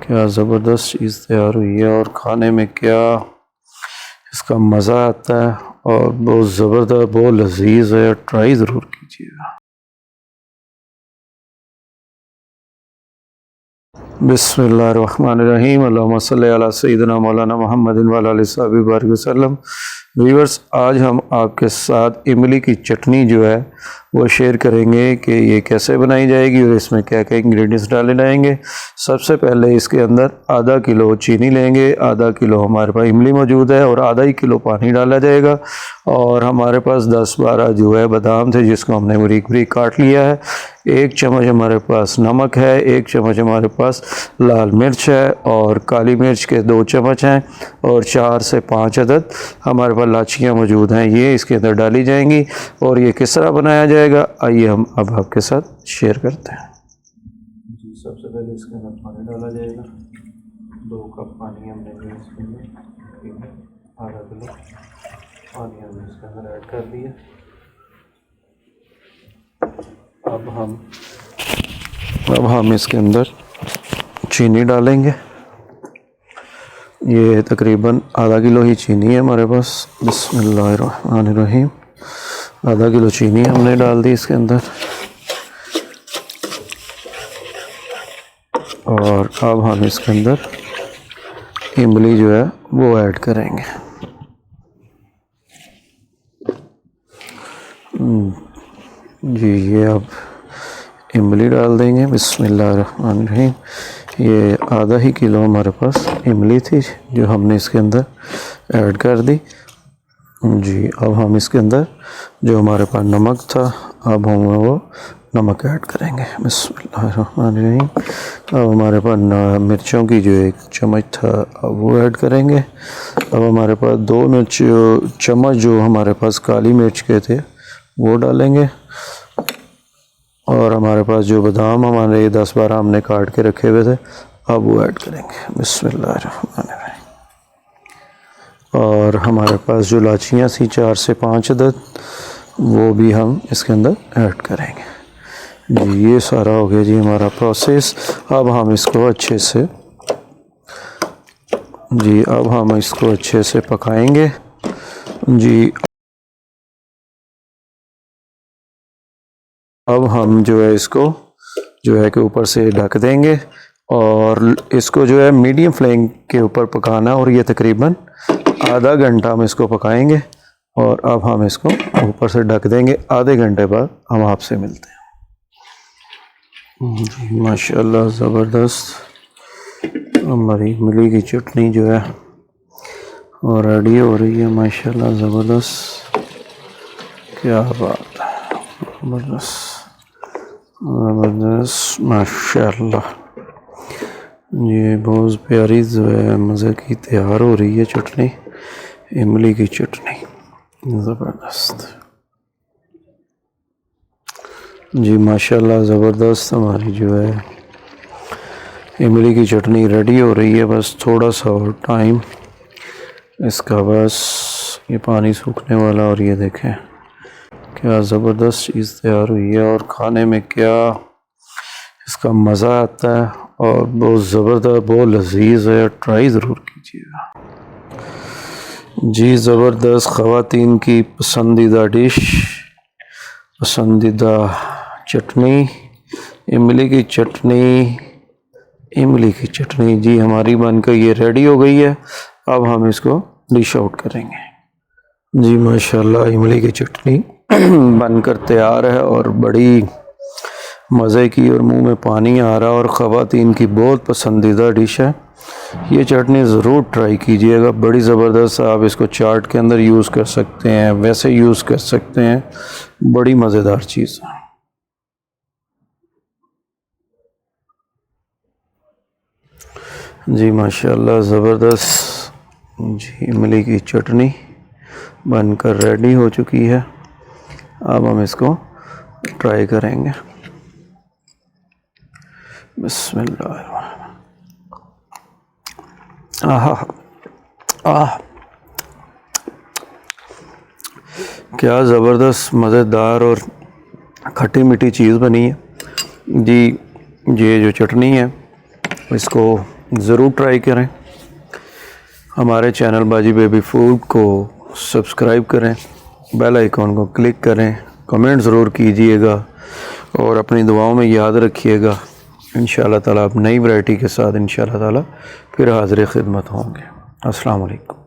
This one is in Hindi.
क्या ज़बरदस्त चीज़ तैयार हुई है और खाने में क्या इसका मज़ा आता है और बहुत ज़बरदस्त, बहुत लजीज है। ट्राई ज़रूर कीजिएगा। बिस्मिल्लाहिर्रहमानिर्रहीम। अल्लाहुम्मा सल्ली अला सय्यिदिना मौलाना मुहम्मदिन व अला आलिहि वसहबिहि वसल्लम। व्यूअर्स, आज हम आपके साथ इमली की चटनी जो है वो शेयर करेंगे कि ये कैसे बनाई जाएगी और इसमें क्या क्या इंग्रेडिएंट्स डाले जाएंगे। सबसे पहले इसके अंदर आधा किलो चीनी लेंगे, आधा किलो हमारे पास इमली मौजूद है और आधा ही किलो पानी डाला जाएगा। और हमारे पास 10-12 जो है बादाम थे जिसको हमने बारीक बारीक काट लिया है। 1 चम्मच हमारे पास नमक है, 1 चम्मच हमारे पास लाल मिर्च है और काली मिर्च के 2 चम्मच हैं और 4 से 5 अदद हमारे पास इलायचियाँ मौजूद हैं। ये इसके अंदर डाली जाएंगी। और ये किस तरह बनाया जाएगा आइए हम अब आपके साथ शेयर करते हैं। जी, सबसे पहले इसके अंदर पानी डाला जाएगा। 2 कप पानी हमने इसके अंदर, ठीक है, आधा किलो पानी हमने इसके अंदर ऐड कर दिया। अब हम इसके अंदर चीनी डालेंगे। ये तकरीबन आधा किलो ही चीनी है हमारे पास। बिस्मिल्लाहिर्रहमानिर्रहीम। आधा किलो चीनी हमने डाल दी इसके अंदर। और अब हम इसके अंदर इमली जो है वो ऐड करेंगे। जी, ये अब इमली डाल देंगे। बिस्मिल्लाहिर्रहमानिर्रहीम। ये आधा ही किलो हमारे पास इमली थी जो हमने इसके अंदर ऐड कर दी। जी, अब हम इसके अंदर जो हमारे पास नमक था अब हम वो नमक ऐड करेंगे। बिस्मिल्लाहिर्रहमानिर्रहीम। अब हमारे पास मिर्चों की जो 1 चम्मच था अब वो ऐड करेंगे। अब हमारे पास 2 चम्मच जो हमारे पास काली मिर्च के थे वो डालेंगे। और हमारे पास जो बादाम हमारे 10-12 हमने काट के रखे हुए थे अब वो ऐड करेंगे। बिस्मिल्लाहिर्रहमानिर्रहीम। और हमारे पास जो इलायचियाँ थी 4 से 5 अदद वो भी हम इसके अंदर ऐड करेंगे। जी, ये सारा हो गया जी हमारा प्रोसेस। अब हम इसको अच्छे से पकाएंगे। जी, अब हम जो है इसको जो है कि ऊपर से ढक देंगे और इसको जो है मीडियम फ्लेम के ऊपर पकाना है और ये तकरीबन आधा घंटा हम इसको पकाएंगे। और अब हम इसको ऊपर से ढक देंगे। आधे घंटे बाद हम आपसे मिलते हैं। जी, माशाल्लाह ज़बरदस्त हमारी इमली की चटनी जो है और रेडी हो रही है। माशाल्लाह ज़बरदस्त, क्या बात है, ज़बरदस्त माशाल्लाह। ये बहुत प्यारी जो है मज़े की तैयार हो रही है चटनी, इमली की चटनी, ज़बरदस्त। जी माशाल्लाह ज़बरदस्त हमारी जो है इमली की चटनी रेडी हो रही है। बस थोड़ा सा और टाइम इसका, बस ये पानी सूखने वाला। और ये देखें क्या ज़बरदस्त चीज़ तैयार हुई है और खाने में क्या इसका मज़ा आता है और बहुत ज़बरदस्त, बहुत लजीज है। ट्राई ज़रूर कीजिएगा। जी, ज़बरदस्त ख़वातीन की पसंदीदा डिश, पसंदीदा चटनी, इमली की चटनी जी हमारी बनकर ये रेडी हो गई है। अब हम इसको डिश आउट करेंगे। जी माशाल्लाह इमली की चटनी बनकर तैयार है और बड़ी मज़े की और मुंह में पानी आ रहा है और ख़वातीन की बहुत पसंदीदा डिश है। ये चटनी ज़रूर ट्राई कीजिएगा, बड़ी ज़बरदस्त। आप इसको चाट के अंदर यूज़ कर सकते हैं, वैसे यूज़ कर सकते हैं, बड़ी मज़ेदार चीज़ है। जी माशाल्लाह ज़बरदस्त जी इमली की चटनी बनकर रेडी हो चुकी है। अब हम इसको ट्राई करेंगे। बिस्मिल्लाह। क्या ज़बरदस्त मज़ेदार और खट्टी मीठी चीज़ बनी है जी। ये जो चटनी है इसको ज़रूर ट्राई करें। हमारे चैनल बाजी बेबी फूड को सब्सक्राइब करें, बेल आइकॉन को क्लिक करें, कमेंट ज़रूर कीजिएगा और अपनी दुआओं में याद रखिएगा। इंशाअल्लाह ताला आप नई वैरायटी के साथ इंशाअल्लाह ताला फिर हाज़िर खिदमत होंगे। अस्सलाम वालेकुम।